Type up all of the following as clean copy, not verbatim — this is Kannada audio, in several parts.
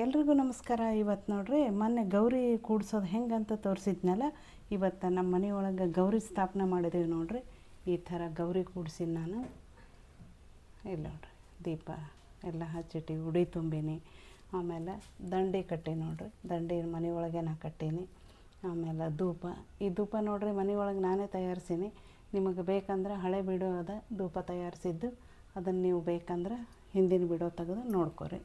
ಎಲ್ರಿಗೂ ನಮಸ್ಕಾರ. ಇವತ್ತು ನೋಡ್ರಿ ಮೊನ್ನೆ ಗೌರಿ ಕೂಡ್ಸೋದು ಹೆಂಗಂತ ತೋರಿಸಿದ್ನಲ್ಲ, ಇವತ್ತು ನಮ್ಮ ಮನೆಯೊಳಗೆ ಗೌರಿ ಸ್ಥಾಪನೆ ಮಾಡಿದ್ದೀವಿ ನೋಡ್ರಿ. ಈ ಥರ ಗೌರಿ ಕೂಡ್ಸಿನಿ ನಾನು. ಇಲ್ಲ ನೋಡ್ರಿ, ದೀಪ ಎಲ್ಲ ಹಚ್ಚಿಟ್ಟು ಉಡಿ ತುಂಬಿನಿ. ಆಮೇಲೆ ದಂಡಿ ಕಟ್ಟಿ ನೋಡ್ರಿ, ದಂಡಿ ಮನೆಯೊಳಗೆ ನಾ ಕಟ್ಟೀನಿ. ಆಮೇಲೆ ಧೂಪ, ಈ ಧೂಪ ನೋಡ್ರಿ ಮನೆಯೊಳಗೆ ನಾನೇ ತಯಾರಿಸೀನಿ. ನಿಮಗೆ ಬೇಕಂದ್ರೆ ಹಳೆ ಬಿಡೋ ಅದ ಧೂಪ ತಯಾರಿಸಿದ್ದು, ಅದನ್ನು ನೀವು ಬೇಕಂದ್ರೆ ಹಿಂದಿನ ಬಿಡೋ ತೆಗೆದು ನೋಡ್ಕೊರಿ.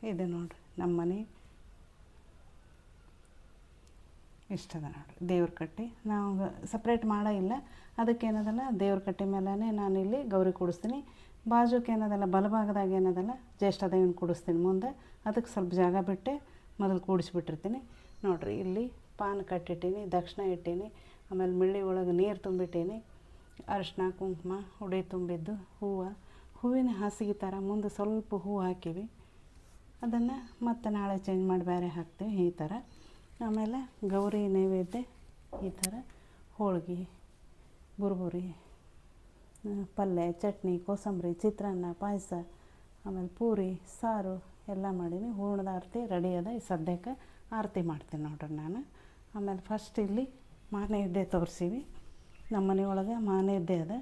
ಇದು ನೋಡ್ರಿ ನಮ್ಮ ಮನೆ ಇಷ್ಟದ ನೋಡ್ರಿ. ದೇವ್ರ ಕಟ್ಟಿ ನಾವು ಸಪ್ರೇಟ್ ಮಾಡೋ ಇಲ್ಲ. ಅದಕ್ಕೇನದಲ್ಲ, ದೇವ್ರ ಕಟ್ಟಿ ಮೇಲೇ ನಾನಿಲ್ಲಿ ಗೌರಿ ಕೂಡಿಸ್ತೀನಿ. ಬಾಜುಕ್ಕೆ ಏನದಲ್ಲ, ಬಲಭಾಗದಾಗ ಏನದಲ್ಲ ಜ್ಯೇಷ್ಠ ದೇವಿನ ಕೂಡಿಸ್ತೀನಿ ಮುಂದೆ. ಅದಕ್ಕೆ ಸ್ವಲ್ಪ ಜಾಗ ಬಿಟ್ಟೆ ಮೊದಲು ಕೂಡಿಸ್ಬಿಟ್ಟಿರ್ತೀನಿ ನೋಡ್ರಿ. ಇಲ್ಲಿ ಪಾನ್ ಕಟ್ಟಿಟ್ಟೀನಿ, ದಕ್ಷಿಣ ಇಟ್ಟೀನಿ. ಆಮೇಲೆ ಮಿಳ್ಳಿ ಒಳಗೆ ನೀರು ತುಂಬಿಟ್ಟೀನಿ. ಅರಿಶಿನ ಕುಂಕುಮ ಉಡಿ ತುಂಬಿದ್ದು, ಹೂವಿನ ಹಾಸಿಗೆ ಥರ ಮುಂದೆ ಸ್ವಲ್ಪ ಹೂವು ಹಾಕಿವಿ. ಅದನ್ನು ಮತ್ತೆ ನಾಳೆ ಚೇಂಜ್ ಮಾಡಿ ಬೇರೆ ಹಾಕ್ತೀವಿ ಈ ಥರ. ಆಮೇಲೆ ಗೌರಿ ನೈವೇದ್ಯ ಈ ಥರ ಹೋಳ್ಗೆ, ಬುರ್ಬುರಿ, ಪಲ್ಯ, ಚಟ್ನಿ, ಕೋಸಂಬರಿ, ಚಿತ್ರಾನ್ನ, ಪಾಯಸ, ಆಮೇಲೆ ಪೂರಿ, ಸಾರು ಎಲ್ಲ ಮಾಡೀನಿ. ಹೂರ್ಣದ ಆರತಿ ರೆಡಿ ಅದ. ಈ ಸದ್ಯಕ್ಕೆ ಆರತಿ ಮಾಡ್ತೀನಿ ನೋಡ್ರಿ ನಾನು. ಆಮೇಲೆ ಫಸ್ಟ್ ಇಲ್ಲಿ ಮಾನೈವೇದ್ಯ ತೋರಿಸೀವಿ. ನಮ್ಮ ಮನೆಯೊಳಗೆ ಮಾನೈವೇದ್ಯ ಅದ.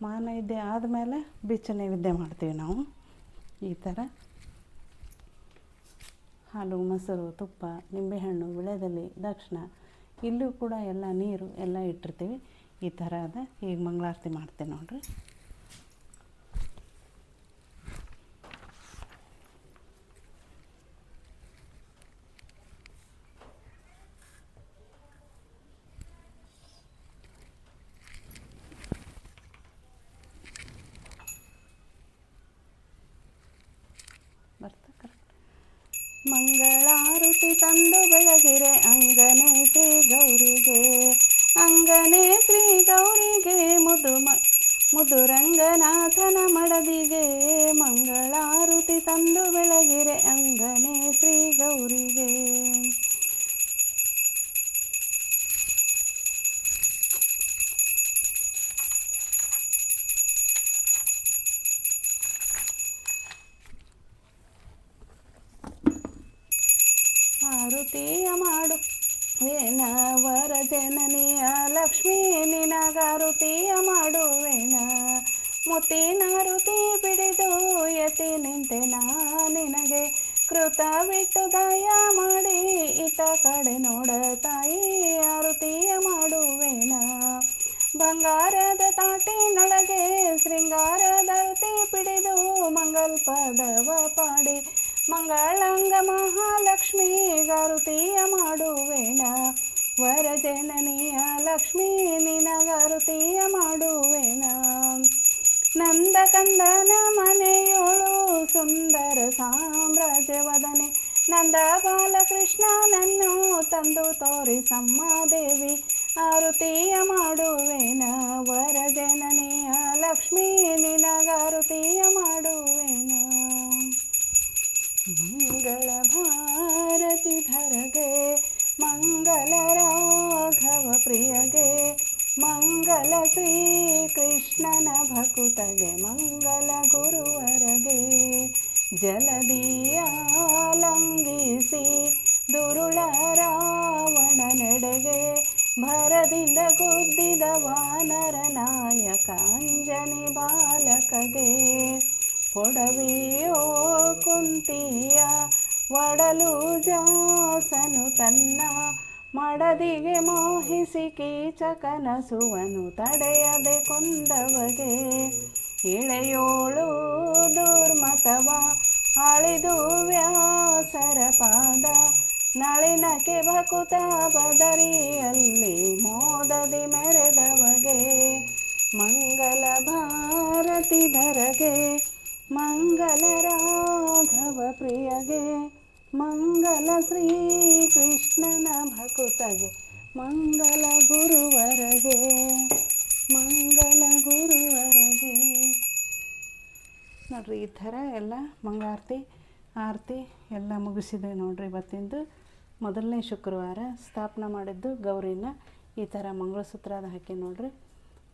ಮಾನೈವೇದ್ಯ ಆದಮೇಲೆ ಬಿಚ್ಚ ನೈವೇದ್ಯ ಮಾಡ್ತೀವಿ ನಾವು. ಈ ಥರ ಹಾಲು, ಮೊಸರು, ತುಪ್ಪ, ನಿಂಬೆಹಣ್ಣು, ವಿಳೆದೆಲೆ, ದಕ್ಷಿಣ, ಇಲ್ಲೂ ಕೂಡ ಎಲ್ಲ ನೀರು ಎಲ್ಲ ಇಟ್ಟಿರ್ತೀವಿ. ಈ ಥರ ಅದ. ಈಗ ಮಂಗಳಾರತಿ ಮಾಡ್ತೀನಿ ನೋಡ್ರಿ. ಮಂಗಳಾರತಿ ತಂದು ಬೆಳಗಿರೆ ಅಂಗನೆ ಶ್ರೀ ಗೌರಿಗೆ, ಅಂಗನೆ ಶ್ರೀ ಗೌರಿಗೆ, ಮುದುರಂಗನಾಥನ ಮಡದಿಗೆ. ಮಂಗಳಾರತಿ ತಂದು ಬೆಳಗಿರೆ ಅಂಗನೆ ಶ್ರೀ ಗೌರಿಗೆ. ಆರುತಿಯ ಮಾಡುವೇನ ವರ ಜನನಿಯ ಲಕ್ಷ್ಮೀ, ನಿನಗಾರುತಿಯ ಮಾಡುವೇನ. ಮುತ್ತಿನಾರುತಿ ಬಿಡಿದು ಯತಿ ನಿಂತೆ ನಾ ನಿನಗೆ, ಕೃತ ಬಿಟ್ಟು ದಯ ಮಾಡಿ ಇತ ಕಡೆ ನೋಡ ತಾಯಿ. ಆರುತಿಯ ಮಾಡುವೇನ ಬಂಗಾರದ ತಾಟಿನೊಳಗೆ, ಶೃಂಗಾರದರುತಿ ಪಿಡಿದು ಮಂಗಲ್ ಪದವ ಪಾಡಿ. ಮಂಗಳಂಗ ಮಹಾಲಕ್ಷ್ಮೀ ಗಾರುತಿಯ ಮಾಡುವೇನ, ವರ ಜನನಿಯ ಲಕ್ಷ್ಮೀ, ನಿನಗಾರುತಿಯ ಮಾಡುವೇನ. ನಂದ ಕಂದನ ಮನೆಯೋಳು ಸುಂದರ ಸಾಮ್ರಾಜ್ಯವದನೆ, ನಂದ ಬಾಲಕೃಷ್ಣನನ್ನು ತಂದು ತೋರಿಸಮ್ಮ ದೇವಿ. ಆರುತಿಯ ಮಾಡುವೇನ, ವರ ಜನನಿಯ ಲಕ್ಷ್ಮೀ, ನಿನಗಾರುತಿಯ ಮಾಡುವೇನ. ಮಂಗಳ ಭಾರತಿ ಧರಗೆ, ಮಂಗಲ ರಾಘವ ಪ್ರಿಯಗೆ, ಮಂಗಲ ಶ್ರೀ ಕೃಷ್ಣನ ಭಕುತಗೆ, ಮಂಗಲ ಗುರುವರಗೆ. ಜಲದಿಯಾಲಂಗಿಸಿ ದುರುಳ ರಾವಣ ನೆಡೆಗೆ, ಭರದಿಂದ ಗುದ್ದಿದ ವಾನರ ನಾಯಕ ಅಂಜನಿ ಬಾಲಕಗೆ. ಕೊಡವಿಯೋ ಕುಂತಿಯ ಒಡಲು ಜಾಸನು ತನ್ನ ಮಡದಿಗೆ ಮೋಹಿಸಿ ಕೀಚಕನಸುವನು ತಡೆಯದೆ ಕೊಂದವಗೆ. ಇಳೆಯೋಳು ದುರ್ಮತವ ಅಳಿದು ವ್ಯಾಸರ ಪಾದ, ನಳಿನಕ್ಕೆ ಭಕುತ ಬದರಿಯಲ್ಲಿ ಮೋದದಿ ಮೆರೆದವಗೆ. ಮಂಗಲ ಭಾರತಿ ಧರಗೆ, ಮಂಗಲ ರಾಘವ ಪ್ರಿಯಗೆ, ಮಂಗಲ ಶ್ರೀ ಕೃಷ್ಣನ ಭಕುತಗೆ, ಮಂಗಲ ಗುರುವರಗೆ, ಮಂಗಲ ಗುರುವರಗೆ. ನೋಡ್ರಿ ಈ ಥರ ಎಲ್ಲ ಮಂಗಳಾರತಿ ಆರತಿ ಎಲ್ಲ ಮುಗಿಸಿದೆ ನೋಡ್ರಿ. ಇವತ್ತಿಂದು ಮೊದಲನೇ ಶುಕ್ರವಾರ ಸ್ಥಾಪನೆ ಮಾಡಿದ್ದು ಗೌರಿನ. ಈ ಥರ ಮಂಗಳಸೂತ್ರದ ಹಾಕಿ ನೋಡ್ರಿ.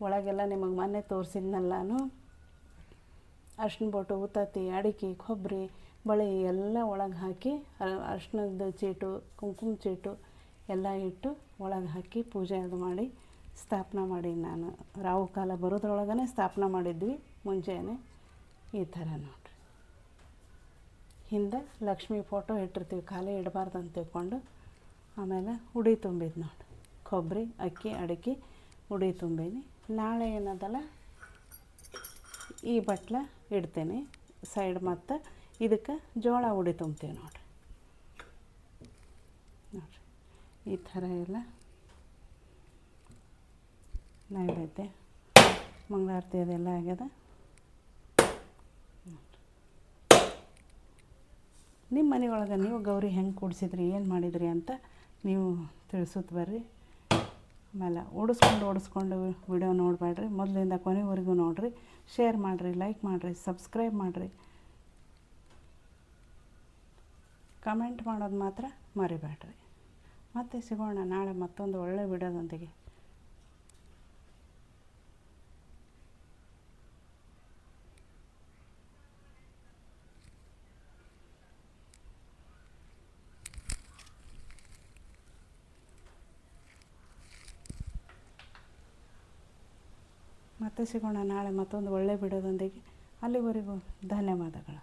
ಒಳಗೆಲ್ಲ ನಿಮಗೆ ಮೊನ್ನೆ ತೋರಿಸಿದ್ನಲ್ಲ ನಾನು. ಅರ್ಶಿನ ಬೋಟು, ಉತ್ತತ್ತಿ, ಅಡಿಕೆ, ಕೊಬ್ಬರಿ, ಬಳೆ ಎಲ್ಲ ಒಳಗೆ ಹಾಕಿ ಅರ್ಶಿಣದ ಚೀಟು ಕುಂಕುಮ ಚೀಟು ಎಲ್ಲ ಇಟ್ಟು ಒಳಗೆ ಹಾಕಿ ಪೂಜೆ ಅದು ಮಾಡಿ ಸ್ಥಾಪನೆ ಮಾಡಿ ನಾನು ರಾಹು ಕಾಲ ಬರೋದ್ರೊಳಗನೆ ಸ್ಥಾಪನೆ ಮಾಡಿದ್ವಿ ಮುಂಚೆನೇ. ಈ ಥರ ನೋಡಿರಿ, ಹಿಂದೆ ಲಕ್ಷ್ಮೀ ಫೋಟೋ ಇಟ್ಟಿರ್ತೀವಿ, ಖಾಲಿ ಇಡಬಾರ್ದು ಅಂತ ತಿಳ್ಕೊಂಡು. ಆಮೇಲೆ ಉಡಿ ತುಂಬಿದ್ದು ನೋಡಿ, ಕೊಬ್ಬರಿ ಅಕ್ಕಿ ಅಡಿಕೆ ಉಡಿ ತುಂಬೀನಿ. ನಾಳೆ ಏನದಲ್ಲ ಈ ಬಟ್ಲ ಇಡ್ತೀನಿ ಸೈಡ್, ಮತ್ತು ಇದಕ್ಕೆ ಜೋಳ ಉಡಿ ತುಂಬ್ತೀವಿ ನೋಡಿರಿ. ಈ ಥರ ಎಲ್ಲ ನೈವೇದ್ಯ ಮಂಗಳಾರತಿ ಅದೆಲ್ಲ ಆಗ್ಯದ. ನಿಮ್ಮ ಮನೆಯೊಳಗೆ ನೀವು ಗೌರಿ ಹೆಂಗೆ ಕೂಡಿಸಿದ್ರಿ, ಏನು ಮಾಡಿದ್ರಿ ಅಂತ ನೀವು ತಿಳಿಸುತ್ತೆ ಬರ್ರಿ. ಆಮೇಲೆ ಓಡಿಸ್ಕೊಂಡು ವಿಡಿಯೋ ನೋಡಬೇಡ್ರಿ, ಮೊದಲಿಂದ ಕೊನೆವರೆಗೂ ನೋಡಿರಿ, ಶೇರ್ ಮಾಡಿರಿ, ಲೈಕ್ ಮಾಡಿರಿ, ಸಬ್ಸ್ಕ್ರೈಬ್ ಮಾಡಿರಿ, ಕಮೆಂಟ್ ಮಾಡೋದು ಮಾತ್ರ ಮರಿಬೇಡ್ರಿ. ಮತ್ತೆ ಸಿಗೋಣ ನಾಳೆ ಮತ್ತೊಂದು ಒಳ್ಳೆಯ ವಿಡಿಯೋದೊಂದಿಗೆ. ಮತ್ತೆ ಸಿಗೋಣ ನಾಳೆ ಮತ್ತೊಂದು ಒಳ್ಳೆಯ ವಿಡಿಯೋದೊಂದಿಗೆ. ಅಲ್ಲಿವರೆಗೂ ಧನ್ಯವಾದಗಳು.